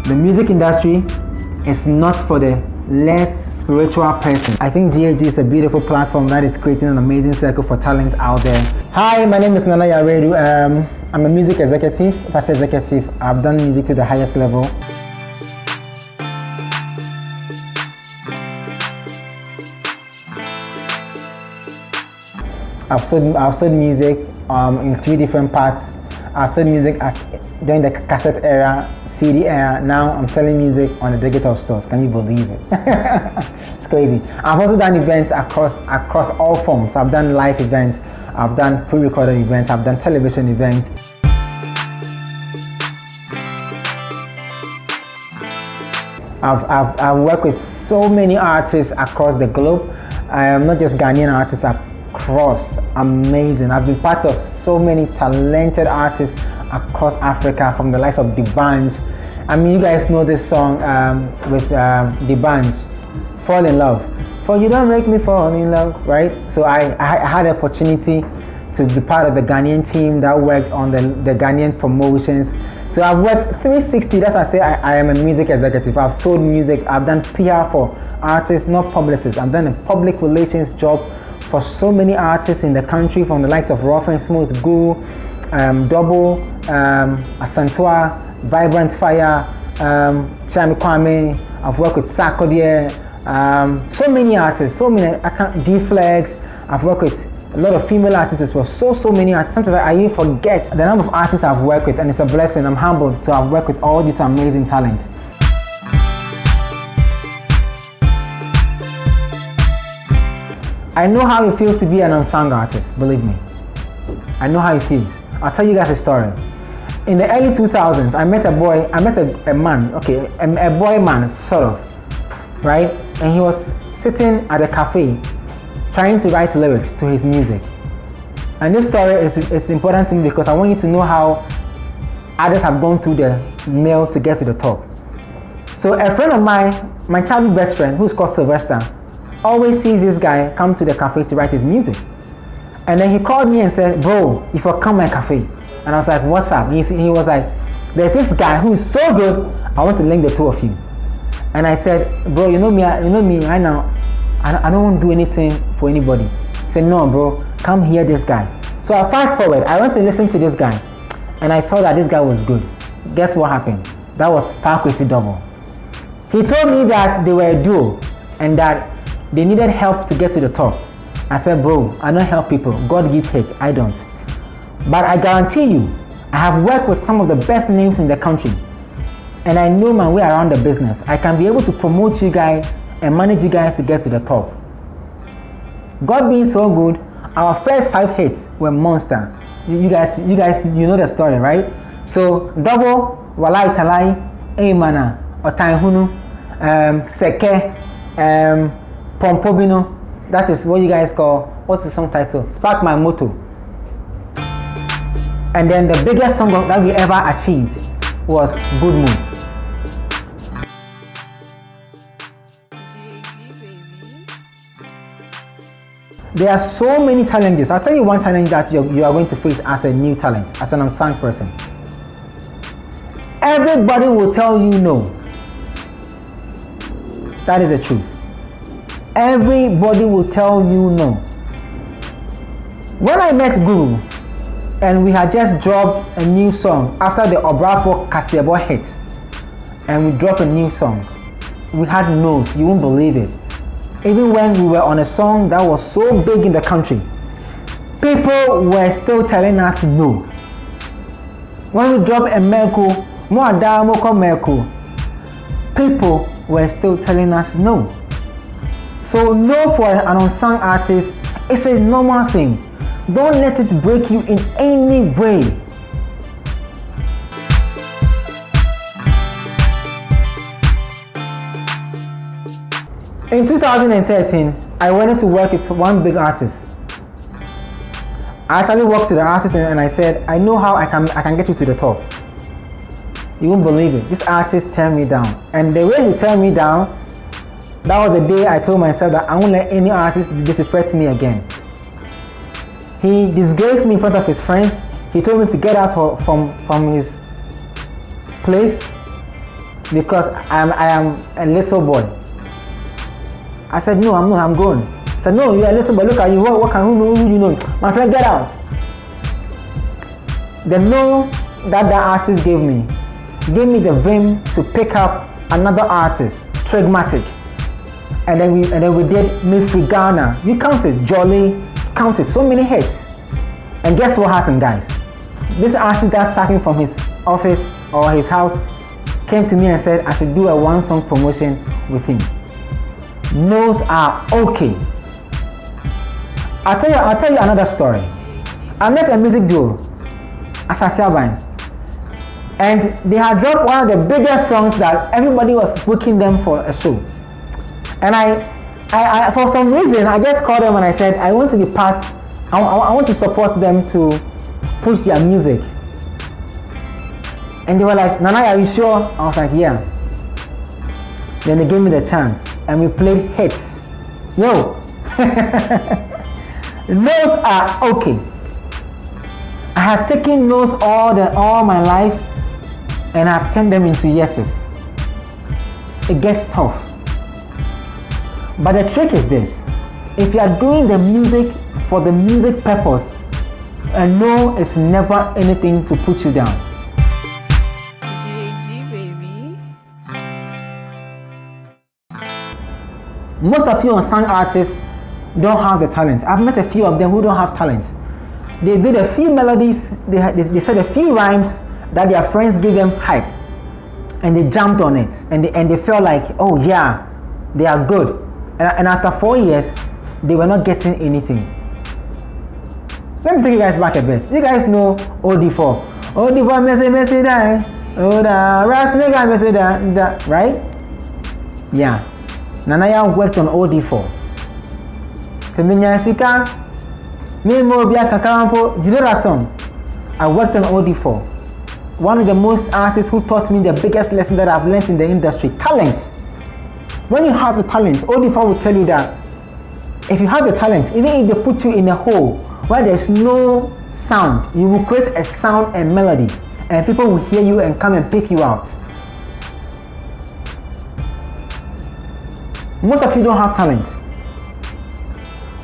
The music industry is not for the less spiritual person. I think GhG is a beautiful platform that is creating an amazing circle for talent out there. Hi, my name is Yaw Wiredu. I'm a music executive. If I say executive, I've done music to the highest level. I've sold music in 3 different parts. I've sold music during the cassette era, CD era. Now I'm selling music on the digital stores. Can you believe it? It's crazy. I've also done events across all forms. I've done live events. I've done pre-recorded events. I've done television events. I've worked with so many artists across the globe. I am not just Ghanaian artists. Across, amazing. I've been part of so many talented artists across Africa, from the likes of D'banj. I mean, you guys know this song with D'banj, Fall in Love. For you don't make me fall in love, right? So I had the opportunity to be part of the Ghanaian team that worked on the Ghanaian promotions. So I've worked 360, that's why I say I am a music executive. I've sold music, I've done PR for artists, not publicists. I've done a public relations job for so many artists in the country, from the likes of Rough and Smooth, Guru, Double, Asantua, Vibrant Fire, Kwame. I've worked with Sarkodie, so many artists, so many. D-Flex. I've worked with a lot of female artists as well. So many artists. Sometimes I even forget the number of artists I've worked with, and it's a blessing. I'm humbled to have worked with all these amazing talents. I know how it feels to be an unsung artist, believe me. I know how it feels. I'll tell you guys a story. In the early 2000s, I met a man, a boy man, sort of, right? And he was sitting at a cafe trying to write lyrics to his music. And this story is important to me because I want you to know how others have gone through the mill to get to the top. So a friend of mine, my childhood best friend, who's called Sylvester, always sees this guy come to the cafe to write his music. And then he called me and said, bro, if you come to my cafe. And I was like, what's up? He was like, there's this guy who is so good, I want to link the two of you. And I said, bro, you know me right now, I don't want to do anything for anybody. He said, no bro, come hear this guy. So I fast forward, I went to listen to this guy, and I saw that this guy was good. Guess what happened? That was Parkwesi Double. He told me that they were a duo and that they needed help to get to the top. I said, bro, I don't help people. God gives hate, I don't. But I guarantee you, I have worked with some of the best names in the country. And I know my way around the business. I can be able to promote you guys and manage you guys to get to the top. God being so good, our first 5 hits were monster. You guys, you know the story, right? So, Double, Walai Talai, Eimana, Otaihunu, Seke, Pompobino, that is what you guys call, what's the song title? Spark My Moto. And then the biggest song that we ever achieved was Good Mood. There are so many challenges. I'll tell you one challenge that you are going to face as a new talent, as an unsung person. Everybody will tell you no. That is the truth. Everybody will tell you no. When I met Guru, and we had just dropped a new song after the Obrafo Kasiebo hit, and we dropped a new song, we had no's. You won't believe it. Even when we were on a song that was so big in the country, people were still telling us no. When we dropped a Merko, people were still telling us no. So no for an unsung artist is a normal thing. Don't let it break you in any way. In 2013, I wanted to work with one big artist. I actually walked to the artist and I said, I know how I can get you to the top. You won't believe it. This artist turned me down. And the way he turned me down, that was the day I told myself that I won't let any artist disrespect me again. He disgraced me in front of his friends. He told me to get out from his place. because I am a little boy. I said, no, I'm not, I'm grown. I said, no, you're a little boy, look at you, who you know? My friend, get out. The no that artist gave me the vim to pick up another artist, Trigmatic. And then we did Mifri Ghana. You counted, Jolly, counted, so many hits. And guess what happened, guys? This artist that sacking from his office or his house came to me and said I should do a one song promotion with him. No's are okay. I'll tell you another story. I met a music duo, Asasiaban, and they had dropped one of the biggest songs that everybody was booking them for a show. And I for some reason I just called them and I said I want to be part. I want to support them to push their music. And they were like, Nana, are you sure? I was like, yeah. Then they gave me the chance and we played hits. Yo, those are okay. I have taken those all my life and I've turned them into yeses. It gets tough. But the trick is this: if you are doing the music for the music purpose, and no is never anything to put you down. GhG, baby. Most of you unsung artists don't have the talent. I've met a few of them who don't have talent. They did a few melodies, they said a few rhymes that their friends gave them hype, and they jumped on it, and they felt like, oh yeah, they are good. And after 4 years, they were not getting anything. Let me take you guys back a bit. You guys know OD4. OD4 messy die. Oda ras nigga messy that, right? Yeah. Nanaya worked on OD4. Seminya sika. Me mo bia kakarampo jidera song. I worked on OD4. One of the most artists who taught me the biggest lesson that I've learned in the industry: talent. When you have the talent, OD4 will tell you that if you have the talent, even if they put you in a hole where there's no sound, you will create a sound and melody, and people will hear you and come and pick you out. Most of you don't have talent.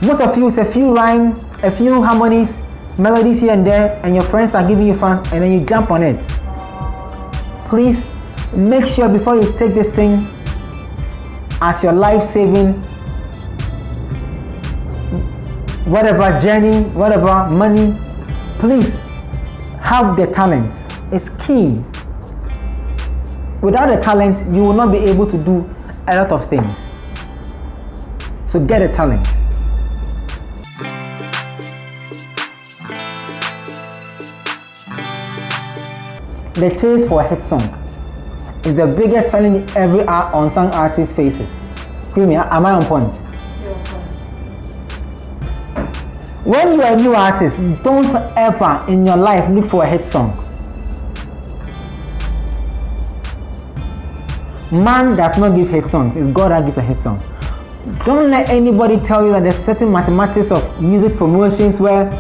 Most of you, it's a few rhymes, a few harmonies, melodies here and there, and your friends are giving you fans, and then you jump on it. Please make sure before you take this thing as your life-saving whatever journey, whatever money, please have the talent. It's key. Without the talent, you will not be able to do a lot of things. So get a talent. The chase for a hit song is the biggest challenge every unsung artist faces. Kwame, am I on point? You're on point. When you are a new artist, don't ever in your life look for a hit song. Man does not give hit songs, it's God that gives a hit song. Don't let anybody tell you that there's certain mathematics of music promotions where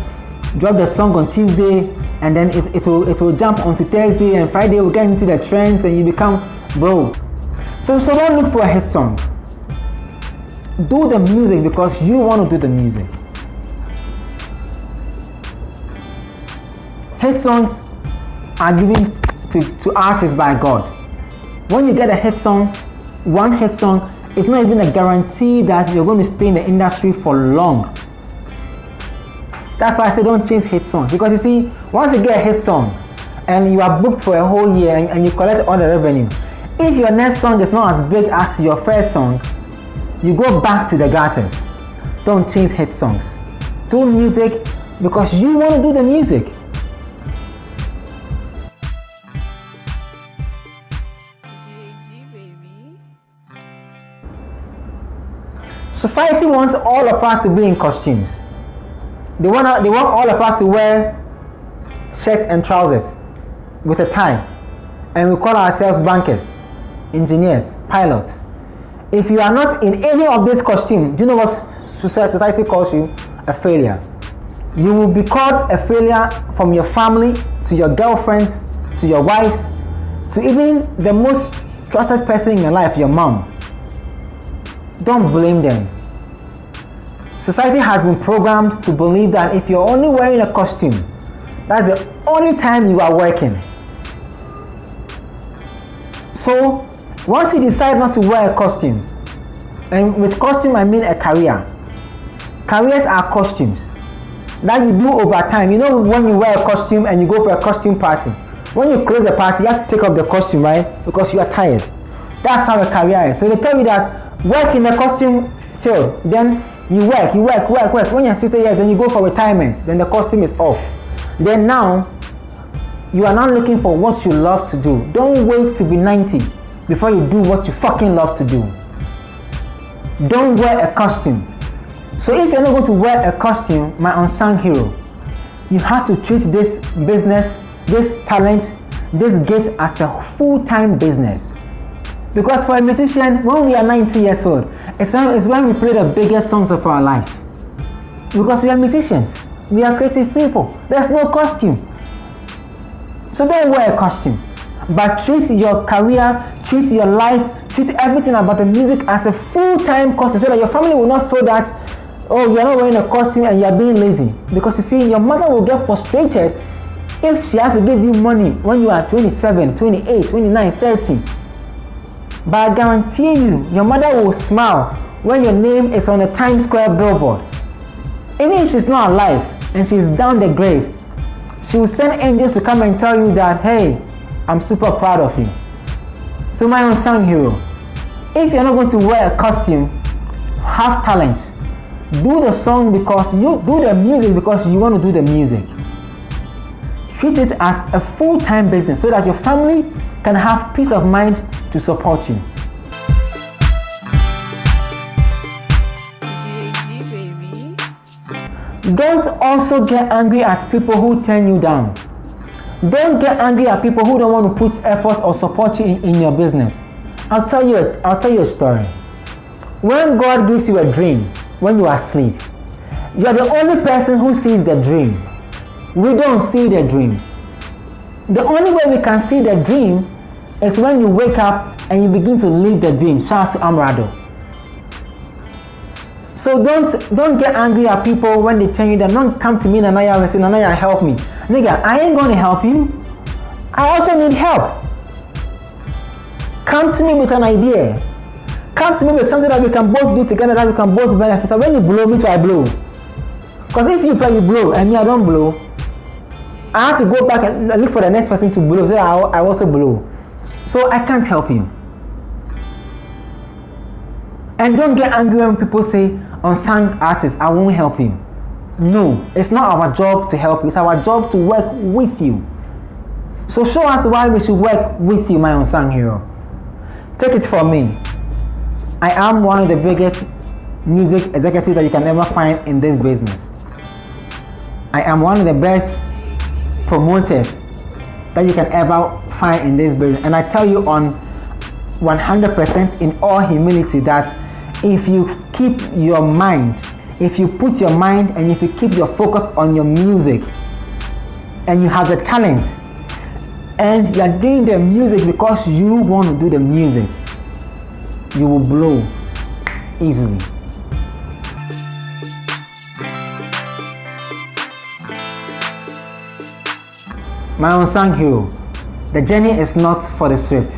drop the song on Tuesday and then it will jump onto Thursday and Friday will get into the trends and you become bro. So don't look for a hit song. Do the music because you want to do the music. Hit songs are given to artists by God. When you get a hit song, one hit song, it's not even a guarantee that you're going to stay in the industry for long. That's why I say don't chase hit songs, because you see, once you get a hit song and you are booked for a whole year and you collect all the revenue, if your next song is not as big as your first song, you go back to the gutters. Don't chase hit songs. Do music because you want to do the music. GhG, baby. Society wants all of us to be in costumes. They want all of us to wear shirts and trousers with a tie, and we call ourselves bankers, engineers, pilots. If you are not in any of this costume, do you know what society calls you? A failure. You will be called a failure from your family, to your girlfriends, to your wives, to even the most trusted person in your life, your mom. Don't blame them. Society has been programmed to believe that if you're only wearing a costume, that's the only time you are working. So once you decide not to wear a costume, and with costume I mean a career. Careers are costumes that you do over time. You know, when you wear a costume and you go for a costume party, when you close the party, you have to take off the costume, right? Because you are tired. That's how a career is. So they tell you that work in the costume field, then you work. When you're 60 years, then you go for retirement, then the costume is off. Then now, you are now looking for what you love to do. Don't wait to be 90 before you do what you fucking love to do. Don't wear a costume. So if you're not going to wear a costume, my unsung hero, you have to treat this business, this talent, this gift as a full-time business. Because for a musician, when we are 90 years old, it's when we play the biggest songs of our life. Because we are musicians, we are creative people. There's no costume. So don't wear a costume, but treat your career, treat your life, treat everything about the music as a full-time costume, so that your family will not feel that, oh, you're not wearing a costume and you're being lazy. Because you see, your mother will get frustrated if she has to give you money when you are 27, 28, 29, 30. But I guarantee you, your mother will smile when your name is on a Times Square billboard. Even if she's not alive and she's down the grave, she will send angels to come and tell you that, hey, I'm super proud of you. So my unsung hero, if you're not going to wear a costume, have talent. Do the song because you do the music because you want to do the music. Treat it as a full-time business so that your family can have peace of mind to support you. GhG, baby. Don't also get angry at people who turn you down. Don't get angry at people who don't want to put effort or support you in your business. I'll tell you a story. When God gives you a dream, when you are asleep, you're the only person who sees the dream. We don't see the dream. The only way we can see the dream is when you wake up and you begin to live the dream. Shout out to Amrado. So don't get angry at people when they tell you that. Don't come to me, Nanaya, and say, Nanaya, help me. Nigga, I ain't going to help you. I also need help. Come to me with an idea. Come to me with something that we can both do together, that we can both benefit. So when you blow, me too, I blow. Because if you play, you blow, and me, I don't blow, I have to go back and look for the next person to blow, so I also blow. So I can't help you. And don't get angry when people say, unsung artist, I won't help you. No, it's not our job to help you. It's our job to work with you. So show us why we should work with you, my unsung hero. Take it from me. I am one of the biggest music executives that you can ever find in this business. I am one of the best promoters that you can ever find in this business. And I tell you on 100% in all humility that if you keep your mind, if you put your mind and if you keep your focus on your music and you have the talent and you are doing the music because you want to do the music, you will blow easily. My unsung hero, the journey is not for the swift.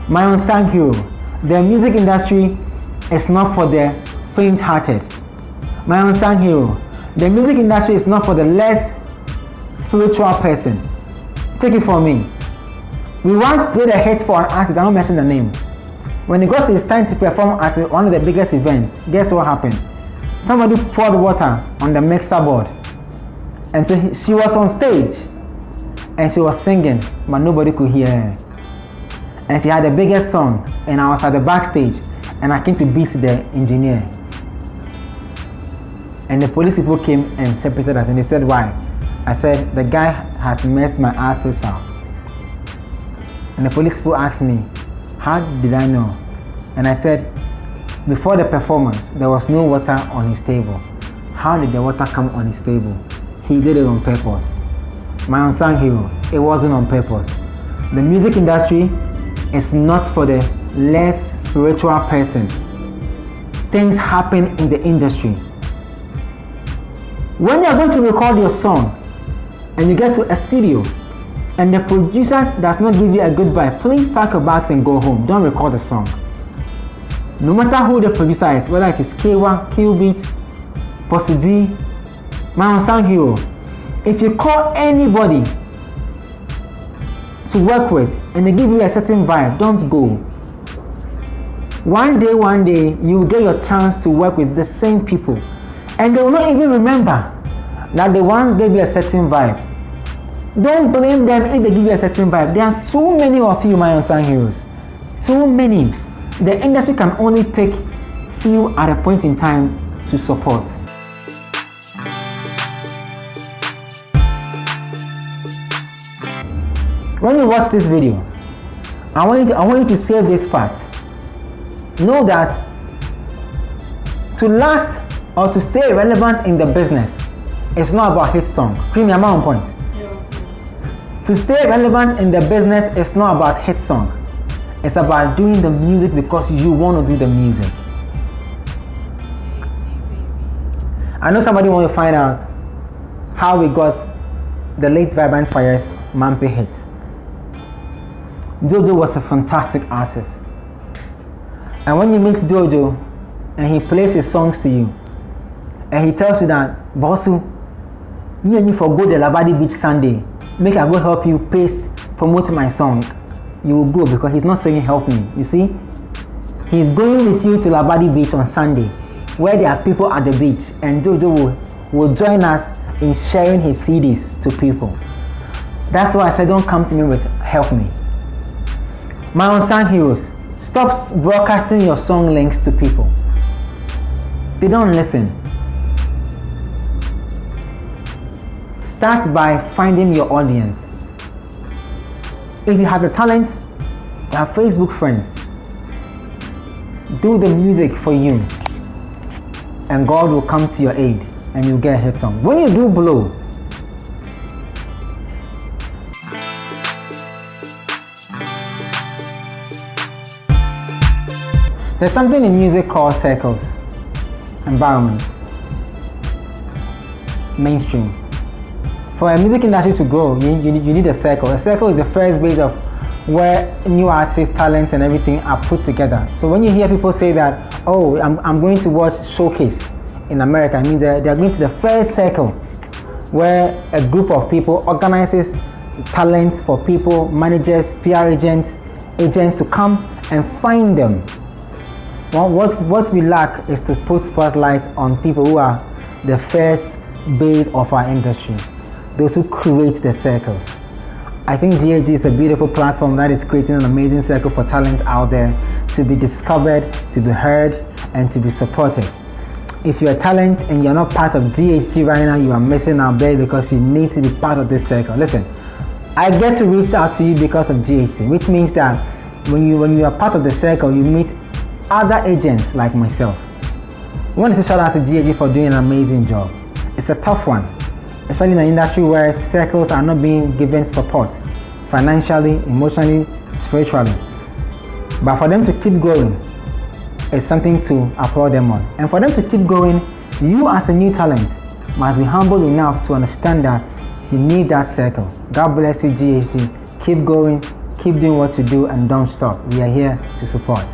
My unsung hero, the music industry is not for the faint-hearted. My unsung hero, the music industry is not for the less spiritual person. Take it from me. We once played a hit for an artist, I won't mention the name. When it got his time to perform at one of the biggest events, guess what happened? Somebody poured water on the mixer board. And so she was on stage and she was singing, but nobody could hear her. And she had the biggest song, and I was at the backstage and I came to beat the engineer. And the police people came and separated us and they said, why? I said, the guy has messed my artist out. And the police people asked me, how did I know? And I said, before the performance, there was no water on his table. How did the water come on his table? He did it on purpose. My unsung hero, it wasn't on purpose. The music industry is not for the less spiritual person. Things happen in the industry. When you're going to record your song and you get to a studio and the producer does not give you a good vibe, please pack your bags and go home. Don't record the song. No matter who the producer is, whether it is K1, Qbeat, Posse G, my Unsung hero, if you call anybody to work with and they give you a certain vibe, don't go. One day, you will get your chance to work with the same people and they will not even remember that they once gave you a certain vibe. Don't blame them if they give you a certain vibe. There are too many of you, my Unsung heroes. Too many. The industry can only pick few at a point in time to support. When you watch this video, I want you to save this part. Know that to last or to stay relevant in the business, it's not about hit song. Creamy, am I on point? Yeah. To stay relevant in the business, it's not about hit song. It's about doing the music because you want to do the music. I know somebody want to find out how we got the late Vibrant Fire's Mampe hit. Jojo was a fantastic artist. And when you meet Jojo and he plays his songs to you and he tells you that, Bossu, me and you for go to Labadi Beach Sunday, make I go help you promote my song, you will go because he's not saying help me. You see, he's going with you to Labadi Beach on Sunday where there are people at the beach, and Jojo will join us in sharing his CDs to people. That's why I said don't come to me with help me. My Unsung heroes, stop broadcasting your song links to people. They don't listen. Start by finding your audience. If you have the talent, you have Facebook friends. Do the music for you, and God will come to your aid, and you'll get a hit song. When you do blow, there's something in music called circles, environment, mainstream. For a music industry to grow, you need a circle. A circle is the first base of where new artists, talents, and everything are put together. So when you hear people say that, oh, I'm going to watch Showcase in America, it means they're going to the first circle where a group of people organizes talents for people, managers, PR agents to come and find them. Well, what we lack is to put spotlight on people who are the first base of our industry, those who create the circles. I think GhG is a beautiful platform that is creating an amazing circle for talent out there to be discovered, to be heard, and to be supported. If you're a talent and you're not part of GhG right now, you are missing out there because you need to be part of this circle. Listen, I get to reach out to you because of GhG, which means that when you are part of the circle, you meet other agents like myself. I want to say shout out to GhG for doing an amazing job. It's a tough one, especially in an industry where circles are not being given support financially, emotionally, spiritually. But for them to keep going, it's something to applaud them on. And for them to keep going, you as a new talent must be humble enough to understand that you need that circle. God bless you, GhG. Keep going, keep doing what you do, and don't stop. We are here to support.